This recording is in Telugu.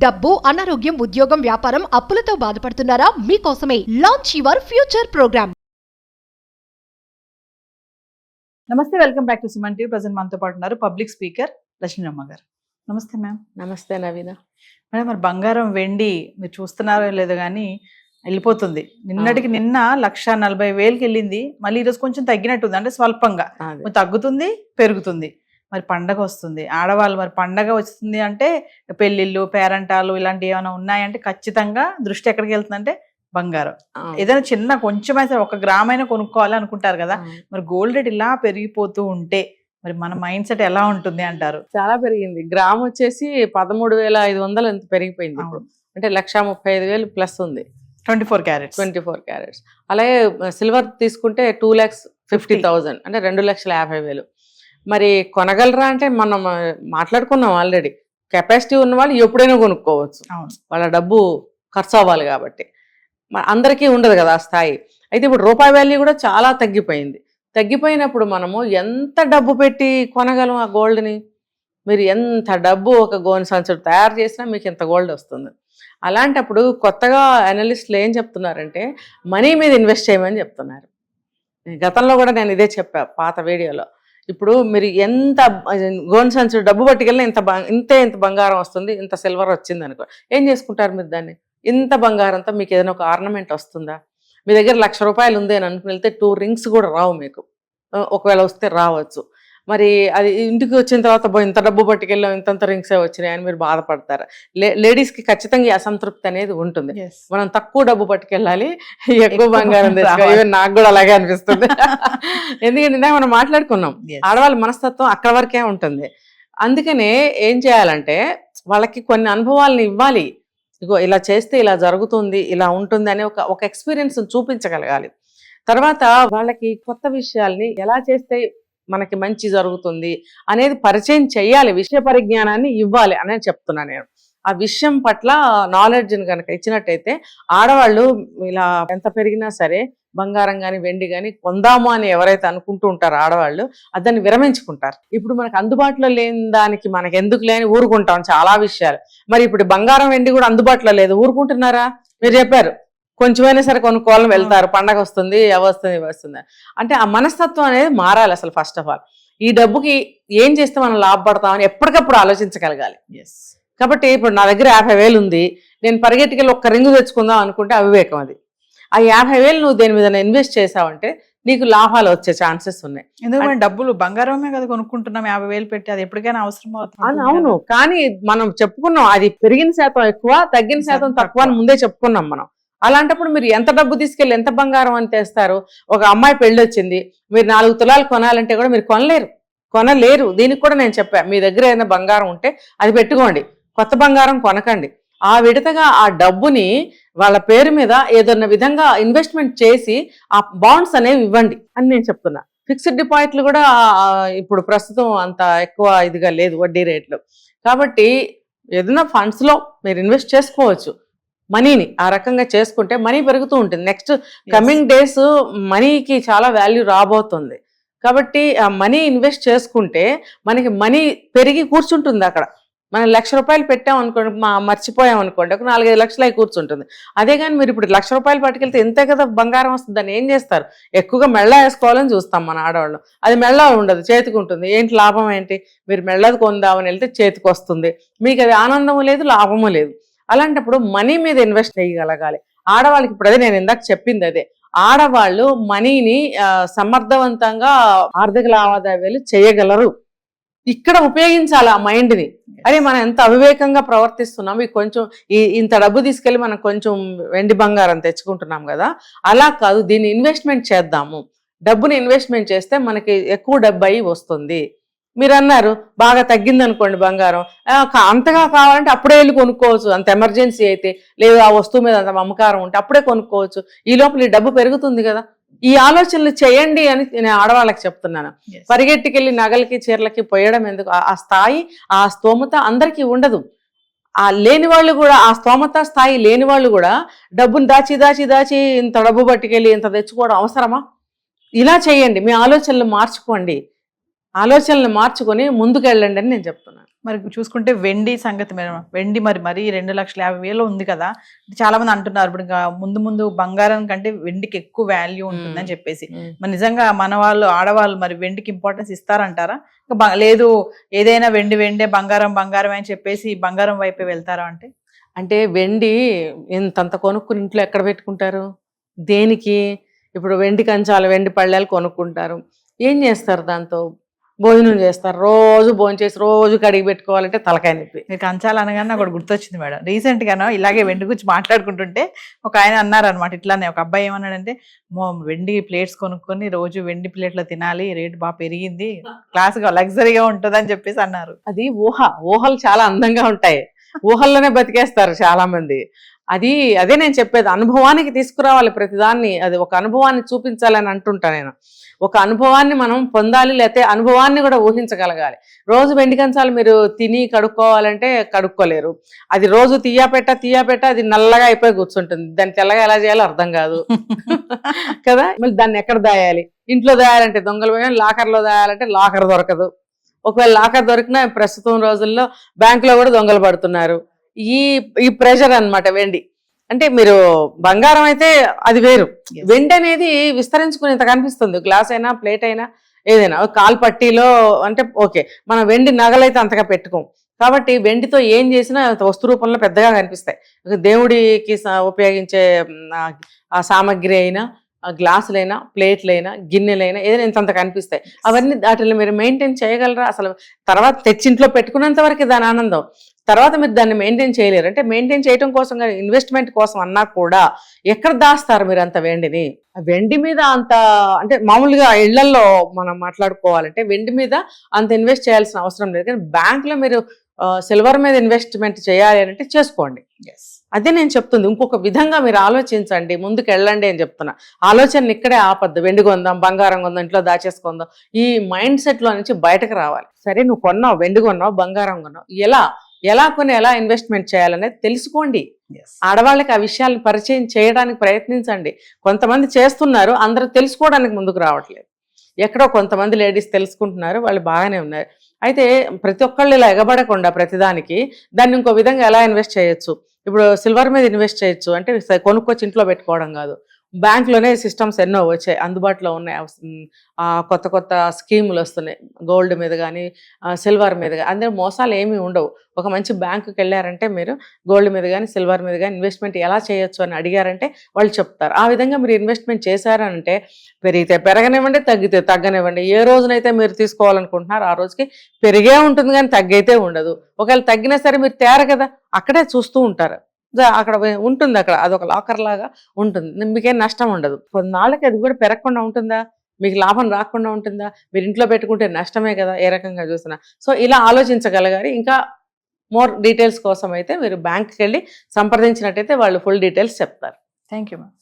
డబ్బు, అనారోగ్యం, ఉద్యోగం, వ్యాపారం, అప్పులతో బాధపడుతున్నారా? మీకోసమే లాంచ్ యువర్ ఫ్యూచర్ ప్రోగ్రామ్. నమస్తే, welcome back to Suman TV. Present మనతో పాటు ఉన్నారు పబ్లిక్ స్పీకర్ లక్ష్మీరమ్మ గారు. నమస్తే మ్యామ్. నమస్తే నవీన. మేడం, మరి బంగారం వెండి మీరు చూస్తున్నారో లేదో కానీ వెళ్ళిపోతుంది. నిన్నటికి నిన్న 1,40,000కి వెళ్ళింది. మళ్ళీ ఈరోజు కొంచెం తగ్గినట్టుంది, అంటే స్వల్పంగా తగ్గుతుంది, పెరుగుతుంది. మరి పండగ వస్తుంది, ఆడవాళ్ళు మరి పండగ వస్తుంది అంటే పెళ్ళిళ్ళు, పేరంటాలు ఇలాంటివి ఏమైనా ఉన్నాయంటే ఖచ్చితంగా దృష్టి ఎక్కడికి వెళ్తుందంటే బంగారం. ఏదైనా చిన్న కొంచెం అయితే 1 గ్రామ్ అయినా కొనుక్కోవాలి అనుకుంటారు కదా. మరి గోల్డ్ రేట్ ఇలా పెరిగిపోతూ ఉంటే మరి మన మైండ్ సెట్ ఎలా ఉంటుంది అంటారు? చాలా పెరిగింది. గ్రామ్ వచ్చేసి 13,500 ఎంత పెరిగిపోయింది ఇప్పుడు. అంటే 1,35,000 ప్లస్ ఉంది. 24 క్యారెట్స్. 24 క్యారెట్స్. అలాగే సిల్వర్ తీసుకుంటే 2,50,000 అంటే 2,50,000. మరి కొనగలరా అంటే మనం మాట్లాడుకున్నాం ఆల్రెడీ. కెపాసిటీ ఉన్న వాళ్ళు ఎప్పుడైనా కొనుక్కోవచ్చు, వాళ్ళ డబ్బు ఖర్చు అవ్వాలి కాబట్టి. అందరికీ ఉండదు కదా ఆ స్థాయి. అయితే ఇప్పుడు రూపాయి వాల్యూ కూడా చాలా తగ్గిపోయింది. తగ్గిపోయినప్పుడు మనము ఎంత డబ్బు పెట్టి కొనగలం ఆ గోల్డ్ని? మీరు ఎంత డబ్బు ఒక గోనె సంచులు తయారు చేసినా మీకు ఇంత గోల్డ్ వస్తుంది. అలాంటప్పుడు కొత్తగా అనలిస్టులు ఏం చెప్తున్నారంటే మనీ మీద ఇన్వెస్ట్ చేయమని చెప్తున్నారు. గతంలో కూడా నేను ఇదే చెప్పా పాత వీడియోలో. ఇప్పుడు మీరు ఎంత గోనె సంచులు డబ్బు పట్టుకెళ్ళినా ఇంత బంగారం వస్తుంది, ఇంత సిల్వర్ వచ్చింది అనుకో, ఏం చేసుకుంటారు మీరు దాన్ని? ఇంత బంగారంతో మీకు ఏదైనా ఒక ఆర్నమెంట్ వస్తుందా? మీ దగ్గర 1,00,000 రూపాయలు ఉంది అని అనుకుని వెళ్తే 2 రింగ్స్ కూడా రావు మీకు. ఒకవేళ వస్తే రావచ్చు. మరి అది ఇంటికి వచ్చిన తర్వాత ఇంత డబ్బు పట్టుకెళ్ళాం, ఇంతంత రింగ్సే వచ్చినాయి అని మీరు బాధపడతారు. లేడీస్కి ఖచ్చితంగా అసంతృప్తి అనేది ఉంటుంది. మనం తక్కువ డబ్బు పట్టుకెళ్ళాలి, ఎక్కువ బంగారం తెచ్చుకోవాలి. నాకు కూడా అలాగే అనిపిస్తుంది. ఎందుకంటే మనం మాట్లాడుకున్నాం, ఆడవాళ్ళ మనస్తత్వం అక్కడ వరకే ఉంటుంది. అందుకనే ఏం చేయాలంటే వాళ్ళకి కొన్ని అనుభవాలను ఇవ్వాలి. ఇగో ఇలా చేస్తే ఇలా జరుగుతుంది, ఇలా ఉంటుంది అనే ఒక ఎక్స్పీరియన్స్ చూపించగలగాలి. తర్వాత వాళ్ళకి కొత్త విషయాల్ని ఎలా చేస్తే మనకి మంచి జరుగుతుంది అనేది పరిచయం చేయాలి, విషయ పరిజ్ఞానాన్ని ఇవ్వాలి అనేది చెప్తున్నాను నేను. ఆ విషయం పట్ల నాలెడ్జ్ని కనుక ఇచ్చినట్టయితే ఆడవాళ్ళు ఇలా ఎంత పెరిగినా సరే బంగారం కానీ వెండి కానీ కొందాము అని ఎవరైతే అనుకుంటూ ఉంటారో ఆడవాళ్ళు దాన్ని విరమించుకుంటారు. ఇప్పుడు మనకు అందుబాటులో లేని దానికి మనకి ఎందుకు లేని ఊరుకుంటాం చాలా విషయాలు. మరి ఇప్పుడు బంగారం వెండి కూడా అందుబాటులో లేదు, ఊరుకుంటున్నారా? మీరు చెప్పారు కొంచెమైనా సరే కొనుక్కోవాలని వెళ్తారు, పండగ వస్తుంది, వస్తుంది వస్తుంది అంటే ఆ మనస్తత్వం అనేది మారాలి అసలు. ఫస్ట్ ఆఫ్ ఆల్ ఈ డబ్బుకి ఏం చేస్తే మనం లాభపడతామని ఎప్పటికప్పుడు ఆలోచించగలగాలి. కాబట్టి ఇప్పుడు నా దగ్గర 50,000 ఉంది, నేను పరిగెట్టుకెళ్ళి 1 రింగు తెచ్చుకుందాం అనుకుంటే అవివేకం అది. ఆ 50,000 నువ్వు దేని మీద ఇన్వెస్ట్ చేసావంటే నీకు లాభాలు వచ్చే ఛాన్సెస్ ఉన్నాయి. ఎందుకంటే డబ్బులు బంగారమే కదా కొనుక్కుంటున్నాం, 50,000 పెట్టి, అది ఎప్పటికైనా అవసరం అవుతుంది. అవును, కానీ మనం చెప్పుకున్నాం అది పెరిగిన శాతం ఎక్కువ, తగ్గిన శాతం తక్కువ అని ముందే చెప్పుకున్నాం మనం. అలాంటప్పుడు మీరు ఎంత డబ్బు తీసుకెళ్ళి ఎంత బంగారం అని తెస్తారు? ఒక అమ్మాయి పెళ్ళి వచ్చింది, మీరు 4 తులాలు కొనాలంటే కూడా మీరు కొనలేరు. దీనికి కూడా నేను చెప్పా, మీ దగ్గర ఏదైనా బంగారం ఉంటే అది పెట్టుకోండి, కొత్త బంగారం కొనకండి. ఆ విడతగా ఆ డబ్బుని వాళ్ళ పేరు మీద ఏదన్నా విధంగా ఇన్వెస్ట్మెంట్ చేసి ఆ బాండ్స్ అనేవి ఇవ్వండి అని నేను చెప్తున్నా. ఫిక్స్డ్ డిపాజిట్లు కూడా ఇప్పుడు ప్రస్తుతం అంత ఎక్కువ ఇదిగా లేదు వడ్డీ రేట్లు. కాబట్టి ఏదైనా ఫండ్స్లో మీరు ఇన్వెస్ట్ చేసుకోవచ్చు. మనీని ఆ రకంగా చేసుకుంటే మనీ పెరుగుతూ ఉంటుంది. నెక్స్ట్ కమింగ్ డేస్ మనీకి చాలా వాల్యూ రాబోతుంది. కాబట్టి ఆ మనీ ఇన్వెస్ట్ చేసుకుంటే మనకి మనీ పెరిగి కూర్చుంటుంది అక్కడ. మనం 1,00,000 రూపాయలు పెట్టాం అనుకోండి, మర్చిపోయాం అనుకోండి, ఒక 4-5 లక్షలు అయి కూర్చుంటుంది. అదే కానీ మీరు ఇప్పుడు 1,00,000 రూపాయలు పట్టుకెళ్తే ఎంతే కదా బంగారం వస్తుంది. దాన్ని ఏం చేస్తారు? ఎక్కువగా మెళ్ళ వేసుకోవాలని చూస్తాం మన ఆడవాళ్ళు. అది మెళ్ళ ఉండదు, చేతికి ఉంటుంది. ఏంటి లాభం ఏంటి? మీరు మెళ్ళది కొందామని వెళ్తే చేతికి వస్తుంది, మీకు అది ఆనందము లేదు, లాభము లేదు. అలాంటప్పుడు మనీ మీద ఇన్వెస్ట్ చేయగలగాలి ఆడవాళ్ళకి. ఇప్పుడు అదే నేను ఇందాక చెప్పింది, అదే ఆడవాళ్ళు మనీని సమర్థవంతంగా ఆర్థిక లావాదేవీలు చేయగలరు. ఇక్కడ ఉపయోగించాలి ఆ మైండ్ని. అదే మనం ఎంత అవివేకంగా ప్రవర్తిస్తున్నాం. కొంచెం ఇంత డబ్బు తీసుకెళ్ళి మనం కొంచెం వెండి బంగారం తెచ్చుకుంటున్నాం కదా, అలా కాదు, దీన్ని ఇన్వెస్ట్మెంట్ చేద్దాము. డబ్బుని ఇన్వెస్ట్మెంట్ చేస్తే మనకి ఎక్కువ డబ్బు అయి వస్తుంది. మీరు అన్నారు బాగా తగ్గింది అనుకోండి బంగారం, అంతగా కావాలంటే అప్పుడే వెళ్ళి కొనుక్కోవచ్చు. అంత ఎమర్జెన్సీ అయితే, లేదు ఆ వస్తువు మీద అంత మమకారం ఉంటే అప్పుడే కొనుక్కోవచ్చు. ఈ లోపల ఈ డబ్బు పెరుగుతుంది కదా. ఈ ఆలోచనలు చేయండి అని నేను ఆడవాళ్ళకి చెప్తున్నాను. పరిగెట్టుకెళ్ళి నగలకి చీరలకి పోయడం ఎందుకు? ఆ స్థాయి, ఆ స్తోమత అందరికీ ఉండదు. ఆ లేని వాళ్ళు కూడా, ఆ స్తోమత స్థాయి లేని వాళ్ళు కూడా డబ్బును దాచి ఇంత డబ్బు పట్టుకెళ్ళి ఇంత తెచ్చుకోవడం అవసరమా? ఇలా చేయండి, మీ ఆలోచనలు మార్చుకోండి. ఆలోచనలు మార్చుకొని ముందుకెళ్ళండి అని నేను చెప్తున్నాను. మరి చూసుకుంటే వెండి సంగతి మేడం, వెండి మరి 2,50,000 ఉంది కదా, చాలా మంది అంటున్నారు ఇప్పుడు ఇంకా ముందు ముందు బంగారం కంటే వెండికి ఎక్కువ వాల్యూ ఉంటుందని చెప్పేసి. మరి నిజంగా మన వాళ్ళు ఆడవాళ్ళు మరి వెండికి ఇంపార్టెన్స్ ఇస్తారంటారా? లేదు ఏదైనా వెండే బంగారం అని చెప్పేసి బంగారం వైపే వెళ్తారా? అంటే వెండి ఇంతంత కొనుక్కుని ఇంట్లో ఎక్కడ పెట్టుకుంటారు? దేనికి? ఇప్పుడు వెండి కంచాలు, వెండి పళ్ళాలు కొనుక్కుంటారు. ఏం చేస్తారు దాంతో? భోజనం చేస్తారు. రోజు భోజనం చేసి రోజు కడిగి పెట్టుకోవాలంటే తలకాయ నొప్పి. మీరు కంచాలు అనగానే నాకు ఒకటి గుర్తొచ్చింది మేడం. రీసెంట్ గానో ఇలాగే వెండి గురించి మాట్లాడుకుంటుంటే ఒక ఆయన అన్నారు అనమాట ఇట్లానే, ఒక అబ్బాయి ఏమన్నాడంటే, వెండి ప్లేట్స్ కొనుక్కొని రోజు వెండి ప్లేట్లో తినాలి, రేటు బాగా పెరిగింది, క్లాస్గా లగ్జరీగా ఉంటుంది అని చెప్పేసి అన్నారు. అది ఊహలు చాలా అందంగా ఉంటాయి, ఊహల్లోనే బతికేస్తారు చాలా మంది. అదే నేను చెప్పేది, అనుభవానికి తీసుకురావాలి ప్రతిదాన్ని. అది ఒక అనుభవాన్ని చూపించాలని అంటుంటా నేను. ఒక అనుభవాన్ని మనం పొందాలి, లేకపోతే అనుభవాన్ని కూడా ఊహించగలగాలి. రోజు వెండి కంచాలు మీరు తిని కడుక్కోవాలంటే కడుక్కోలేరు. అది రోజు తీయపెట్ట అది నల్లగా అయిపోయి కూర్చుంటుంది. దాన్ని తెల్లగా ఎలా చేయాలో అర్థం కాదు కదా. మళ్ళీ దాన్ని ఎక్కడ దాయాలి? ఇంట్లో దాయాలంటే దొంగలు పోయి, లాకర్లో దాయాలంటే లాకర్ దొరకదు. ఒకవేళ లాకర్ దొరికినా ప్రస్తుతం రోజుల్లో బ్యాంకులో కూడా దొంగలు పడుతున్నారు. ఈ ప్రెషర్ అన్నమాట వెండి. అంటే మీరు బంగారం అయితే అది వేరు, వెండి అనేది విస్తరించుకునేంత కనిపిస్తుంది. గ్లాస్ అయినా, ప్లేట్ అయినా, ఏదైనా కాలు పట్టీలో అంటే ఓకే, మనం వెండి నగలైతే అంతగా పెట్టుకోం. కాబట్టి వెండితో ఏం చేసినా వస్తు రూపంలో పెద్దగా కనిపిస్తాయి. దేవుడికి ఉపయోగించే ఆ సామాగ్రి అయినా, గ్లాసులైనా, ప్లేట్లైనా, గిన్నెలైనా ఏదైనా ఇంతంత కనిపిస్తాయి. అవన్నీ వాటిని మీరు మెయింటైన్ చేయగలరా? అసలు తర్వాత తెచ్చింట్లో పెట్టుకున్నంత వరకు దాని ఆనందం, తర్వాత మీరు దాన్ని మెయింటైన్ చేయలేరు. అంటే మెయింటైన్ చేయడం కోసం కానీ ఇన్వెస్ట్మెంట్ కోసం అన్నా కూడా ఎక్కడ దాస్తారు మీరు అంత వెండిని? వెండి మీద అంత అంటే మామూలుగా ఇళ్లలో మనం మాట్లాడుకోవాలంటే వెండి మీద అంత ఇన్వెస్ట్ చేయాల్సిన అవసరం లేదు. కానీ బ్యాంకులో మీరు సిల్వర్ మీద ఇన్వెస్ట్మెంట్ చేయాలి అంటే చేసుకోండి. అదే నేను చెప్తుంది. ఇంకొక విధంగా మీరు ఆలోచించండి, ముందుకు వెళ్ళండి అని చెప్తున్నా. ఆలోచన ఇక్కడే ఆపద్దు. వెండి కొందాం, బంగారం కొందాం, ఇంట్లో దాచేసుకుందాం, ఈ మైండ్ సెట్లో నుంచి బయటకు రావాలి. సరే, నువ్వు కొన్నావు, వెండి కొన్నావు, బంగారం కొన్నావు, ఎలా కొని ఎలా ఇన్వెస్ట్మెంట్ చేయాలనేది తెలుసుకోండి. ఆడవాళ్ళకి ఆ విషయాలను పరిచయం చేయడానికి ప్రయత్నించండి. కొంతమంది చేస్తున్నారు, అందరూ తెలుసుకోవడానికి ముందుకు రావట్లేదు. ఎక్కడో కొంతమంది లేడీస్ తెలుసుకుంటున్నారు, వాళ్ళు బాగానే ఉన్నారు. అయితే ప్రతి ఒక్కళ్ళు ఇలా ఎగబడకుండా ప్రతిదానికి దాన్ని ఇంకో విధంగా ఎలా ఇన్వెస్ట్ చేయొచ్చు. ఇప్పుడు సిల్వర్ మీద ఇన్వెస్ట్ చేయొచ్చు అంటే కొనుక్కొచ్చి ఇంట్లో పెట్టుకోవడం కాదు. బ్యాంక్లోనే సిస్టమ్స్ ఎన్నో వచ్చాయి, అందుబాటులో ఉన్నాయి. కొత్త స్కీములు వస్తున్నాయి, గోల్డ్ మీద కానీ సిల్వర్ మీద కానీ. అందరూ మోసాలు ఏమీ ఉండవు. ఒక మంచి బ్యాంకుకి వెళ్ళారంటే మీరు గోల్డ్ మీద కానీ సిల్వర్ మీద కానీ ఇన్వెస్ట్మెంట్ ఎలా చేయొచ్చు అని అడిగారంటే వాళ్ళు చెప్తారు. ఆ విధంగా మీరు ఇన్వెస్ట్మెంట్ చేశారంటే పెరిగితే పెరగనివ్వండి, తగ్గితే తగ్గనివ్వండి. ఏ రోజునైతే మీరు తీసుకోవాలనుకుంటున్నారో ఆ రోజుకి పెరిగే ఉంటుంది కానీ తగ్గైతే ఉండదు. ఒకవేళ తగ్గినా సరే మీరు తేరు కదా, అక్కడే చూస్తూ ఉంటారు. అక్కడ ఉంటుంది, అక్కడ అదొక లాకర్ లాగా ఉంటుంది, మీకేం నష్టం ఉండదు. కొన్నాళ్ళకి అది కూడా పెరగకుండా ఉంటుందా, మీకు లాభం రాకుండా ఉంటుందా? మీరు ఇంట్లో పెట్టుకుంటే నష్టమే కదా ఏ రకంగా చూసినా. సో ఇలా ఆలోచించగలగాలి. ఇంకా మోర్ డీటెయిల్స్ కోసం అయితే మీరు బ్యాంక్కి వెళ్ళి సంప్రదించినట్టయితే వాళ్ళు ఫుల్ డీటెయిల్స్ చెప్తారు. Thank you ma'am.